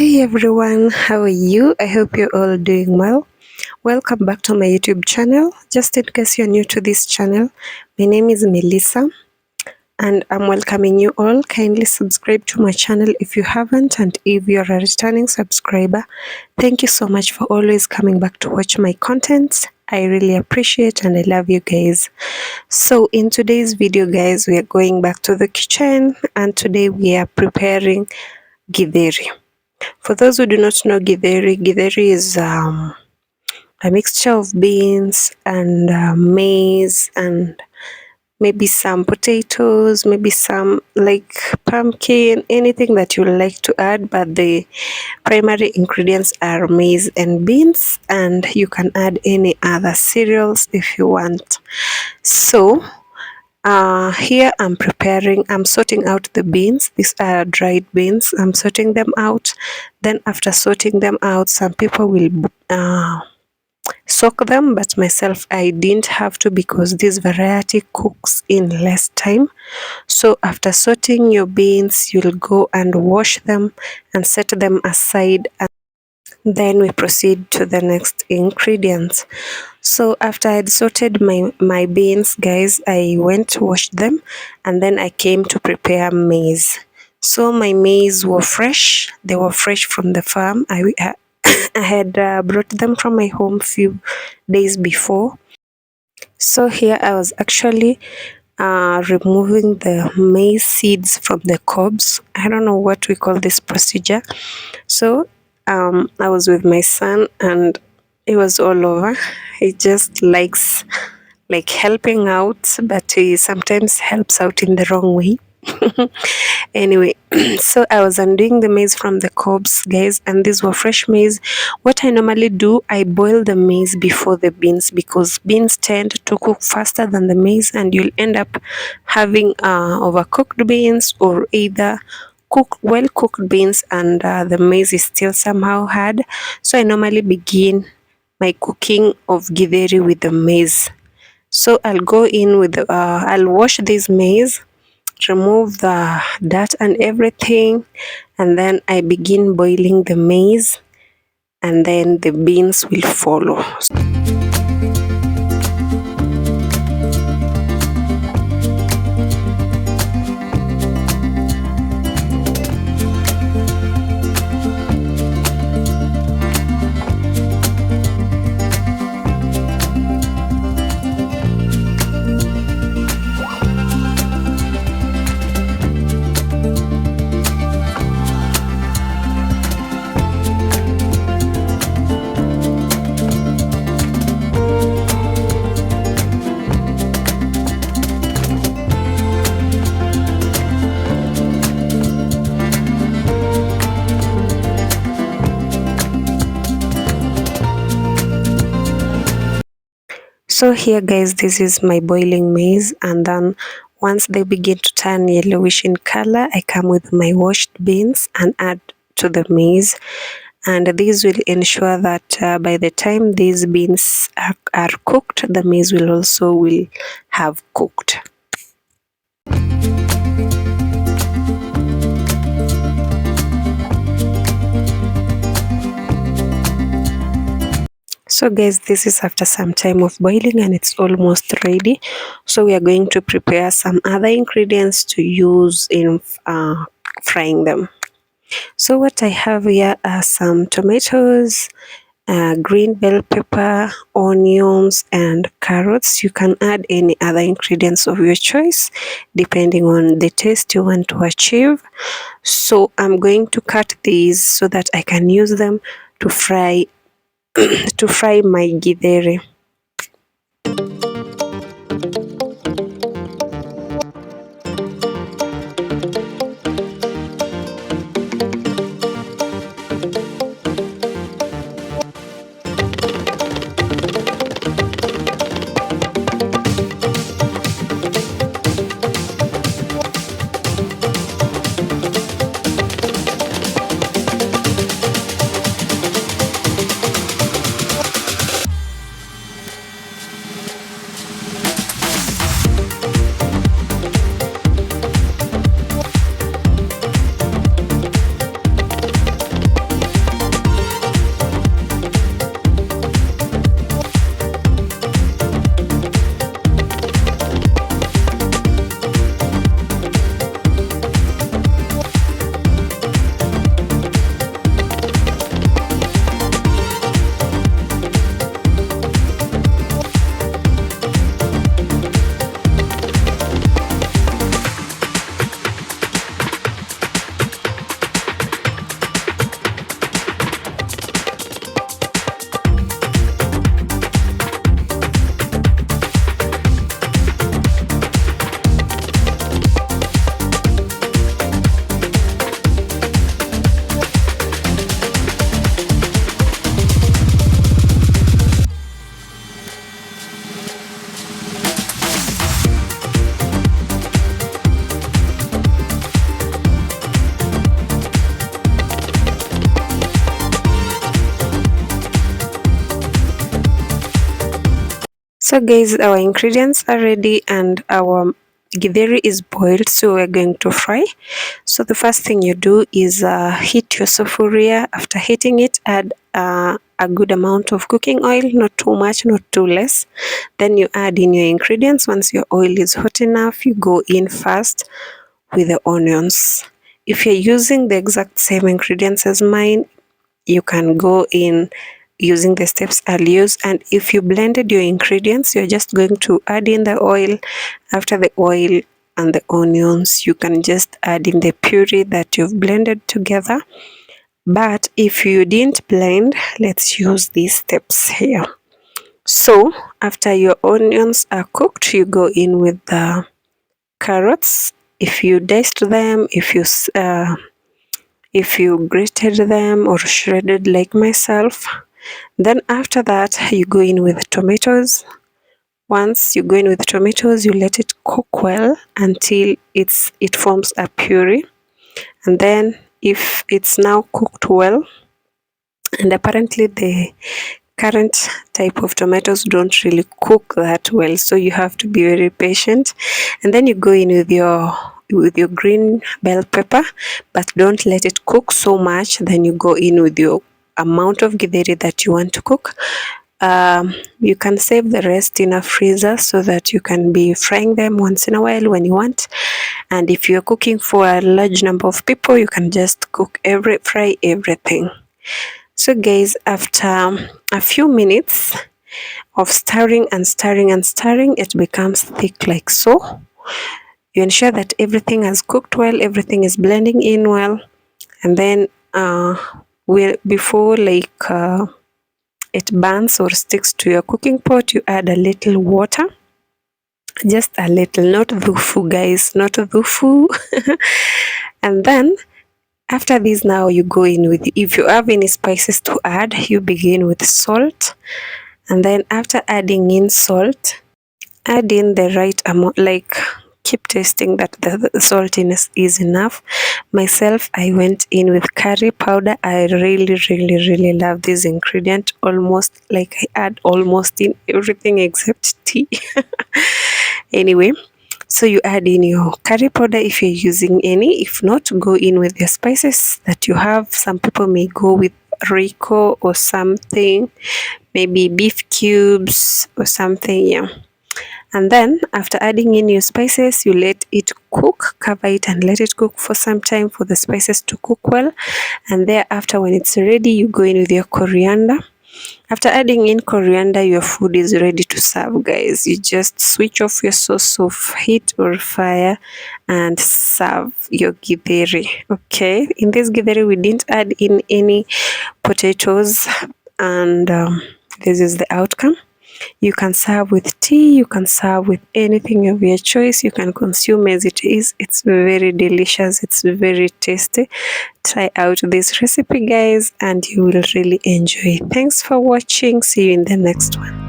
Hey everyone, how are you? I hope you're all doing well. Welcome back to my YouTube channel. Just in case you're new to this channel, my name is Melissa and I'm welcoming you all. Kindly subscribe to my channel if you haven't, and if you're a returning subscriber, thank you so much for always coming back to watch my content. I really appreciate and I love you guys. So in today's video guys, we are going back to the kitchen and today we are preparing Githeri. For those who do not know Githeri is a mixture of beans and maize and maybe some potatoes, maybe some like pumpkin, anything that you like to add, but the primary ingredients are maize and beans, and you can add any other cereals if you want. So here I'm sorting out the beans. These are dried beans. I'm sorting them out. Then after sorting them out, some people will soak them, but myself I didn't have to because this variety cooks in less time. So after sorting your beans, you'll go and wash them and set them aside, and then we proceed to the next ingredients. So after I had sorted my beans guys, I went to wash them and then I came to prepare maize. So my maize were fresh. They were fresh from the farm. I had brought them from my home few days before. So here I was actually removing the maize seeds from the cobs. I don't know what we call this procedure. So I was with my son and it was all over. He just likes like helping out, but he sometimes helps out in the wrong way. Anyway, so I was undoing the maize from the cobs guys, and these were fresh maize. What I normally do, I boil the maize before the beans because beans tend to cook faster than the maize, and you'll end up having overcooked beans or either well cooked beans and the maize is still somehow hard. So I normally begin my cooking of Githeri with the maize. So I'll go in with I'll wash this maize, remove the dirt and everything, and then I begin boiling the maize and then the beans will follow. So here guys, this is my boiling maize, and then once they begin to turn yellowish in color, I come with my washed beans and add to the maize, and this will ensure that by the time these beans are cooked, the maize will also have cooked. So guys, this is after some time of boiling and it's almost ready. So we are going to prepare some other ingredients to use in frying them. So what I have here are some tomatoes, green bell pepper, onions and carrots. You can add any other ingredients of your choice depending on the taste you want to achieve. So I'm going to cut these so that I can use them to fry my Githeri. So guys, our ingredients are ready and our githeri is boiled, so we're going to fry. So the first thing you do is heat your sufuria. After heating it, add a good amount of cooking oil, not too much, not too less. Then you add in your ingredients. Once your oil is hot enough, you go in first with the onions. If you're using the exact same ingredients as mine, you can go in using the steps I'll use. And if you blended your ingredients, you're just going to add in the oil. After the oil and the onions, you can just add in the puree that you've blended together. But if you didn't blend, let's use these steps here. So after your onions are cooked, you go in with the carrots. If you diced them, if you grated them or shredded like myself. Then after that, you go in with tomatoes. Once you go in with tomatoes, you let it cook well until it forms a puree. And then if it's now cooked well, and apparently the current type of tomatoes don't really cook that well, so you have to be very patient. And then you go in with your green bell pepper, but don't let it cook so much. Then you go in with your amount of githeri that you want to cook. You can save the rest in a freezer so that you can be frying them once in a while when you want. And if you're cooking for a large number of people, you can just fry everything. So guys, after a few minutes of stirring and stirring and stirring, it becomes thick like so. You ensure that everything has cooked well, everything is blending in well, and then before it burns or sticks to your cooking pot, you add a little water, just a little, not dhufu guys, not dhufu. And then after this, now you go in with, if you have any spices to add, you begin with salt. And then after adding in salt, add in the right amount, like keep tasting that the saltiness is enough. Myself, I went in with curry powder. I really love this ingredient. Almost like I add almost in everything except tea. Anyway, so you add in your curry powder if you're using any. If not, go in with your spices that you have. Some people may go with Rico or something, maybe beef cubes or something, yeah. And then after adding in your spices, you let it cook, cover it and let it cook for some time for the spices to cook well. And thereafter, when it's ready, you go in with your coriander. After adding in coriander, your food is ready to serve, guys. You just switch off your source of heat or fire and serve your githeri. Okay, in this githeri, we didn't add in any potatoes, and this is the outcome. You can serve with tea, you can serve with anything of your choice, you can consume as it is. It's very delicious, it's very tasty. Try out this recipe guys and you will really enjoy. Thanks for watching. See you in the next one.